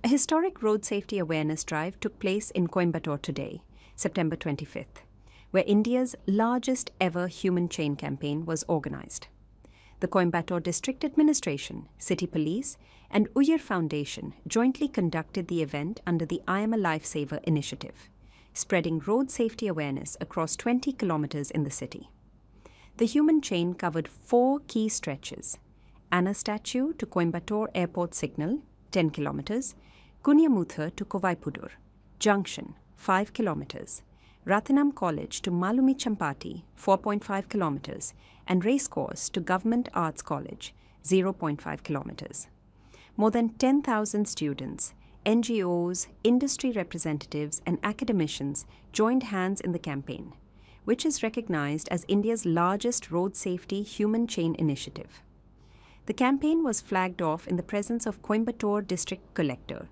A historic road safety awareness drive took place in Coimbatore today, September 25th, where India's largest ever human chain campaign was organized. The Coimbatore District Administration, City Police, and Uyir Foundation jointly conducted the event under the I Am a Lifesaver initiative, spreading road safety awareness across 20 kilometers in the city. The human chain covered 4 key stretches: Anna Statue to Coimbatore Airport Signal, 10 kilometers, Kunyamuthur to Kovaipudur, Junction, 5 kilometers, Rathinam College to Malumi Champati, 4.5 kilometers, and Racecourse to Government Arts College, 0.5 kilometers. More than 10,000 students, NGOs, industry representatives, and academicians joined hands in the campaign, which is recognized as India's largest road safety human chain initiative. The campaign was flagged off in the presence of Coimbatore District Collector,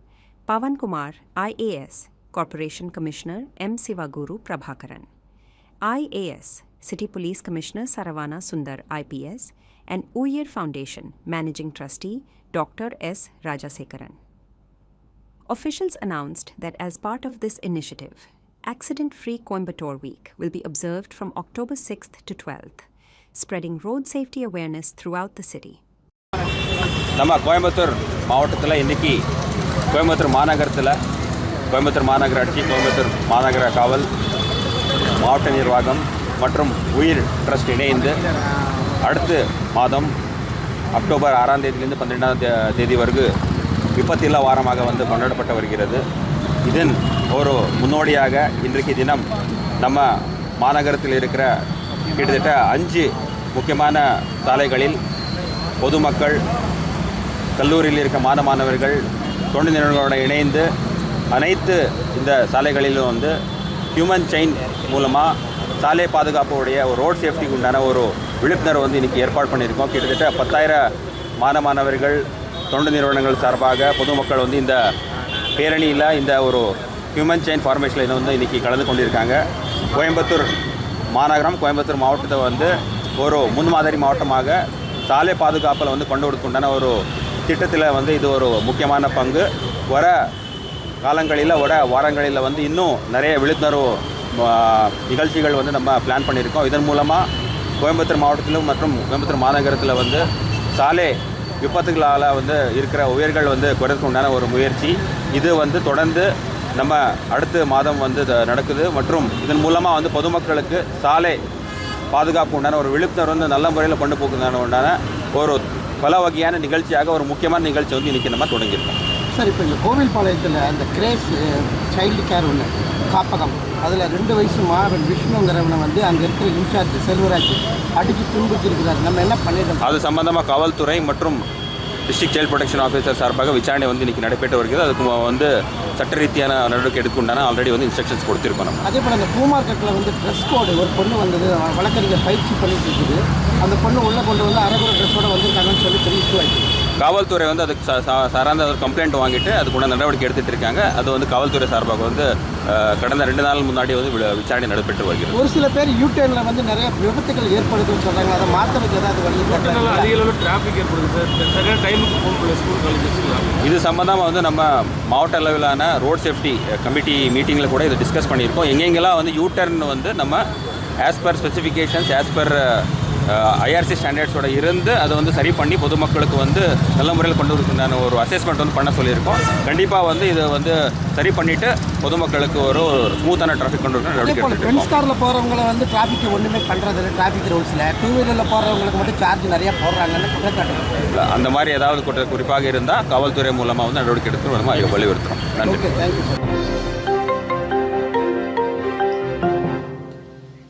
Pavan Kumar, IAS, Corporation Commissioner M. Sivaguru Prabhakaran, IAS, City Police Commissioner Saravana Sundar, IPS, and Uyir Foundation Managing Trustee Dr. S. Rajasekaran. Officials announced that as part of this initiative, Accident-Free Coimbatore Week will be observed from October 6th to 12th, spreading road safety awareness throughout the city. நம்ம கோயம்புத்தூர் மாவட்டத்தில் இன்றைக்கி கோயம்புத்தூர் மாநகராட்சி, கோயம்புத்தூர் மாநகர காவல், மாவட்ட நிர்வாகம் மற்றும் உயிர் ட்ரஸ்ட் இணைந்து அடுத்த மாதம் அக்டோபர் 6ஆம் தேதியிலிருந்து 12ஆம் தேதி வரைக்கும் விபத்தில்லா வாரமாக கொண்டாடப்பட்டு வருகிறது. இதன் ஒரு முன்னோடியாக இன்றைக்கு தினம் நம்ம மாநகரத்தில் இருக்கிற கிட்டத்தட்ட 5 முக்கியமான சாலைகளில் பொதுமக்கள், கல்லூரியில் இருக்க மாணவர்கள், தொண்டு நிறுவனங்களோடு இணைந்து அனைத்து இந்த சாலைகளிலும் ஹியூமன் செயின் மூலமாக சாலை பாதுகாப்புடைய ஒரு ரோட் சேஃப்டிக்கு உண்டான ஒரு விழிப்புணர்வு இன்றைக்கி ஏற்பாடு பண்ணியிருக்கோம். கிட்டத்தட்ட 10,000 மாணவர்கள், தொண்டு நிறுவனங்கள் சார்பாக பொதுமக்கள் இந்த பேரணியில் இந்த ஒரு ஹியூமன் செயின் ஃபார்மேஷனில் இன்றைக்கி கலந்து கொண்டிருக்காங்க. கோயம்புத்தூர் மாநகரம், கோயம்புத்தூர் மாவட்டத்தை ஒரு முன்மாதிரி மாவட்டமாக சாலை பாதுகாப்பில் கொண்டு கொடுத்துண்டான ஒரு திட்டத்தில் இது ஒரு முக்கியமான பங்கு. வர காலங்களில், வர வாரங்களில் இன்னும் நிறைய விழிப்புணர்வு நிகழ்ச்சிகள் நம்ம பிளான் பண்ணியிருக்கோம். இதன் மூலமாக கோயம்புத்தூர் மாவட்டத்திலும் மற்றும் கோயம்புத்தூர் மாநகரத்தில் சாலை விபத்துகளால் இருக்கிற உயிர்கள் குறைக்க உண்டான ஒரு முயற்சி. இது தொடர்ந்து நம்ம அடுத்த மாதம் நடக்குது. மற்றும் இதன் மூலமாக பொதுமக்களுக்கு சாலை பாதுகாப்பு உண்டான ஒரு விழிப்புணர்வு நல்ல முறையில் கொண்டு போக்குதான உண்டான ஒரு பல வகையான நிகழ்ச்சியாக ஒரு முக்கியமான நிகழ்ச்சி இன்றைக்கி நம்ம தொடங்கியிருக்கோம். சார், இப்போ இந்த கோவில்பாளையத்தில் அந்த கிரேஸ் சைல்டு கேர் ஒன்று காப்பகம், அதில் 2 வயசு மாவன் விஷ்ணுங்கிறவனை அங்கே இருக்கிற இன்சார்ஜ் செல்வராஜ் அடித்து துன்புறுத்திருக்கிறார். நம்ம என்ன பண்ணிடுறோம்? அது சம்பந்தமாக காவல்துறை மற்றும் டிஸ்ட்ரிக்ட் சைல்டு ப்ரொடெக்ஷன் ஆஃபீஸர் சார்பாக விசாரணை இன்றைக்கி நடைபெற்று வருகிறது. அதுக்கு சட்ட ரீதியான நடவடிக்கை எடுக்குண்டான ஆல்ரெடி இன்ஸ்ட்ரக்ஷன்ஸ் கொடுத்துருக்கோம். நம்ம அதே போல் அந்த பூ மார்க்கெட்டில் ட்ரெஸ் கோடு ஒரு பொண்ணு வழக்கறிஞர் பயிற்சி பண்ணிட்டு இருக்குது. அந்த பொண்ணு உள்ளே கொண்டு அரைகுறை ட்ரெஸ்ஸோடு வந்திருக்காங்கன்னு சொல்லி பெரிய இஷ்யூ ஆகிடுச்சு. காவல்துறை அதுக்கு சார்ந்த ஒரு கம்ப்ளைண்ட் வாங்கிட்டு அதுக்குள்ள நடவடிக்கை எடுத்துகிட்டு இருக்காங்க. அது காவல்துறை சார்பாக கடந்த 2 நாள் முன்னாடி விசாரணை நடைபெற்று வருகிறது. ஒரு சில பேர் யூடர்னில் நிறைய விபத்துகள் ஏற்படுதுன்னு சொல்கிறாங்க. அதை மாற்றுறதுக்கு ஏதாவது வழி? அதிக அளவில் டிராஃபிக் ஏற்படுது சார். சரியான டைமுக்கு போக முடியல ஸ்கூல் காலேஜஸ். இது சம்பந்தமாக நம்ம மாவட்ட அளவிலான ரோட் சேஃப்டி கமிட்டி மீட்டிங்கில் கூட இதை டிஸ்கஸ் பண்ணியிருக்கோம். எங்கெங்கெல்லாம் யூடர்ன் நம்ம as per specifications, as per IRC ஸ்டாண்டர்ட்ஸோட இருந்து அதை சரி பண்ணி பொதுமக்களுக்கு நல்ல முறையில் கொண்டு வருதுன்னு ஒரு அசஸ்மெண்ட் பண்ண சொல்லியிருக்கோம். கண்டிப்பாக இது சரி பண்ணிவிட்டு பொதுமக்களுக்கு ஒரு ஸ்மூத்தான டிராஃபிக் கொண்டு வரணும். ஃப்ரெண்ட்ஸ் காரில் போகிறவங்கள டிராஃபிக் ஒன்றுமே பண்ணுறதில்ல. டிராஃபிக் ரூல்ஸில் 2 வீலரில் போகிறவங்களுக்கு மட்டும் சார்ஜ் நிறையா போடுறாங்கன்னு குற்றச்சாட்டு. அந்த மாதிரி ஏதாவது குறிப்பாக இருந்தால் காவல்துறை மூலமாக நடவடிக்கை எடுத்து நம்ம வலியுறுத்துகிறோம். நன்றி. Thank you sir.